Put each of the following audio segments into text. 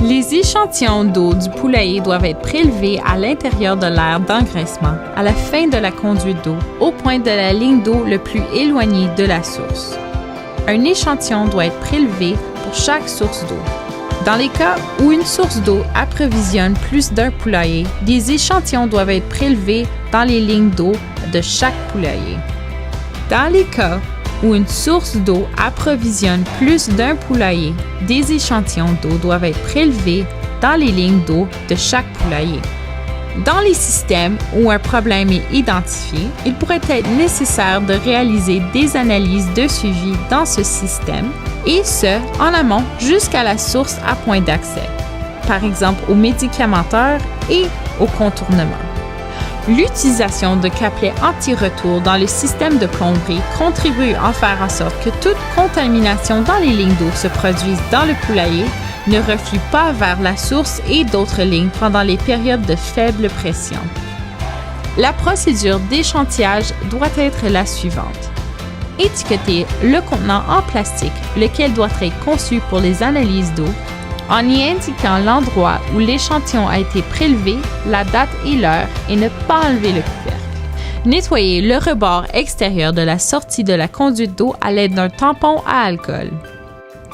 Les échantillons d'eau du poulailler doivent être prélevés à l'intérieur de l'aire d'engraissement, à la fin de la conduite d'eau, au point de la ligne d'eau le plus éloigné de la source. Un échantillon doit être prélevé pour chaque source d'eau. Dans les cas où une source d'eau approvisionne plus d'un poulailler, des échantillons doivent être prélevés dans les lignes d'eau de chaque poulailler. Dans les cas où une source d'eau approvisionne plus d'un poulailler, des échantillons d'eau doivent être prélevés dans les lignes d'eau de chaque poulailler. Dans les systèmes où un problème est identifié, il pourrait être nécessaire de réaliser des analyses de suivi dans ce système, et ce, en amont jusqu'à la source à point d'accès, par exemple aux médicamenteurs et au contournement. L'utilisation de capelets anti-retour dans le système de plomberie contribue à faire en sorte que toute contamination dans les lignes d'eau se produise dans le poulailler, ne reflue pas vers la source et d'autres lignes pendant les périodes de faible pression. La procédure d'échantillage doit être la suivante. Étiqueter le contenant en plastique, lequel doit être conçu pour les analyses d'eau, en y indiquant l'endroit où l'échantillon a été prélevé, la date et l'heure, et ne pas enlever le couvercle. Nettoyer le rebord extérieur de la sortie de la conduite d'eau à l'aide d'un tampon à alcool.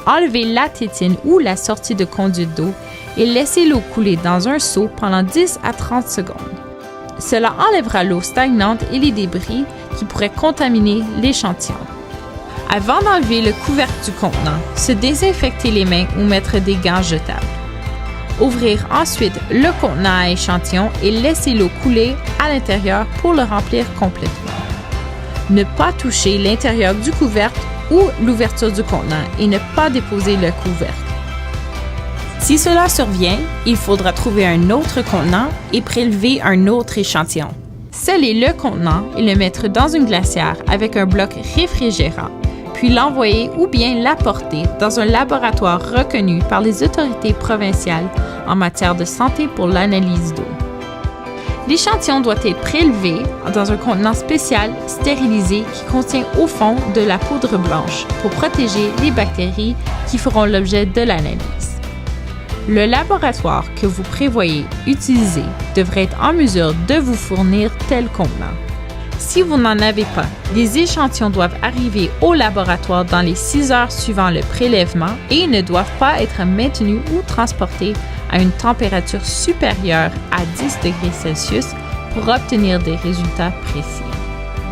Enlever la tétine ou la sortie de conduite d'eau et laisser l'eau couler dans un seau pendant 10 à 30 secondes. Cela enlèvera l'eau stagnante et les débris qui pourraient contaminer l'échantillon. Avant d'enlever le couvercle du contenant, se désinfecter les mains ou mettre des gants jetables. Ouvrir ensuite le contenant à échantillon et laisser l'eau couler à l'intérieur pour le remplir complètement. Ne pas toucher l'intérieur du couvercle ou l'ouverture du contenant et ne pas déposer le couvercle. Si cela survient, il faudra trouver un autre contenant et prélever un autre échantillon. Sceller le contenant et le mettre dans une glacière avec un bloc réfrigérant, puis l'envoyer ou bien l'apporter dans un laboratoire reconnu par les autorités provinciales en matière de santé pour l'analyse d'eau. L'échantillon doit être prélevé dans un contenant spécial stérilisé qui contient au fond de la poudre blanche pour protéger les bactéries qui feront l'objet de l'analyse. Le laboratoire que vous prévoyez utiliser devrait être en mesure de vous fournir tel contenant. Si vous n'en avez pas, les échantillons doivent arriver au laboratoire dans les 6 heures suivant le prélèvement et ne doivent pas être maintenus ou transportés à une température supérieure à 10 degrés Celsius pour obtenir des résultats précis.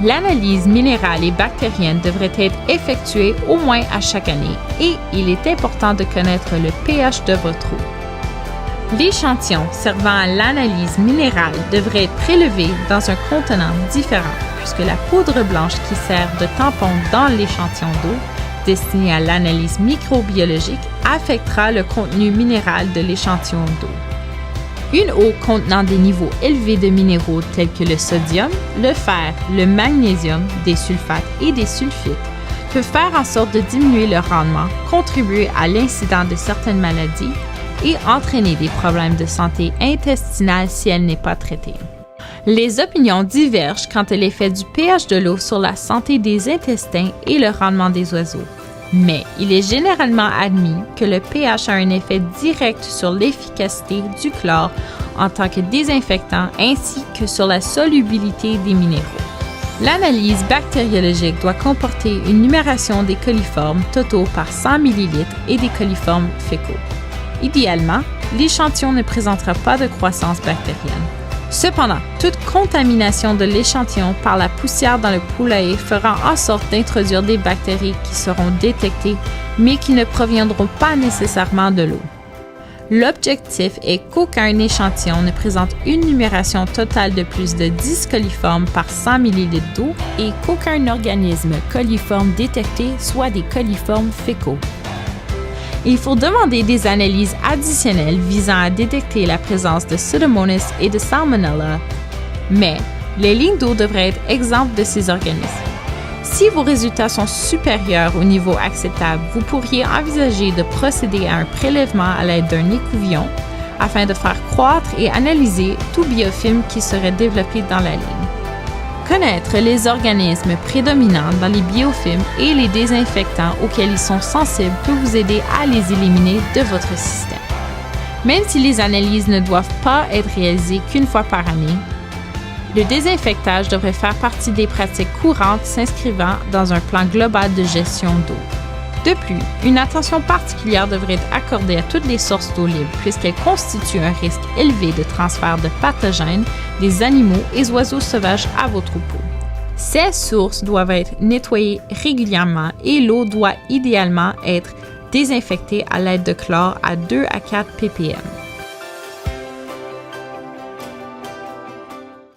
L'analyse minérale et bactérienne devrait être effectuée au moins à chaque année et il est important de connaître le pH de votre eau. L'échantillon servant à l'analyse minérale devrait être prélevé dans un contenant différent puisque la poudre blanche qui sert de tampon dans l'échantillon d'eau destiné à l'analyse microbiologique affectera le contenu minéral de l'échantillon d'eau. Une eau contenant des niveaux élevés de minéraux tels que le sodium, le fer, le magnésium, des sulfates et des sulfites peut faire en sorte de diminuer le rendement, contribuer à l'incident de certaines maladies et entraîner des problèmes de santé intestinale si elle n'est pas traitée. Les opinions divergent quant à l'effet du pH de l'eau sur la santé des intestins et le rendement des oiseaux. Mais il est généralement admis que le pH a un effet direct sur l'efficacité du chlore en tant que désinfectant ainsi que sur la solubilité des minéraux. L'analyse bactériologique doit comporter une numération des coliformes totaux par 100 ml et des coliformes fécaux. Idéalement, l'échantillon ne présentera pas de croissance bactérienne. Cependant, toute contamination de l'échantillon par la poussière dans le poulailler fera en sorte d'introduire des bactéries qui seront détectées, mais qui ne proviendront pas nécessairement de l'eau. L'objectif est qu'aucun échantillon ne présente une numération totale de plus de 10 coliformes par 100 ml d'eau et qu'aucun organisme coliforme détecté soit des coliformes fécaux. Il faut demander des analyses additionnelles visant à détecter la présence de Pseudomonas et de Salmonella, mais les lignes d'eau devraient être exemptes de ces organismes. Si vos résultats sont supérieurs au niveau acceptable, vous pourriez envisager de procéder à un prélèvement à l'aide d'un écouvillon afin de faire croître et analyser tout biofilm qui serait développé dans la ligne. Connaître les organismes prédominants dans les biofilms et les désinfectants auxquels ils sont sensibles peut vous aider à les éliminer de votre système. Même si les analyses ne doivent pas être réalisées qu'une fois par année, le désinfectage devrait faire partie des pratiques courantes s'inscrivant dans un plan global de gestion d'eau. De plus, une attention particulière devrait être accordée à toutes les sources d'eau libre puisqu'elles constituent un risque élevé de transfert de pathogènes des animaux et oiseaux sauvages à vos troupeaux. Ces sources doivent être nettoyées régulièrement et l'eau doit idéalement être désinfectée à l'aide de chlore à 2 à 4 ppm.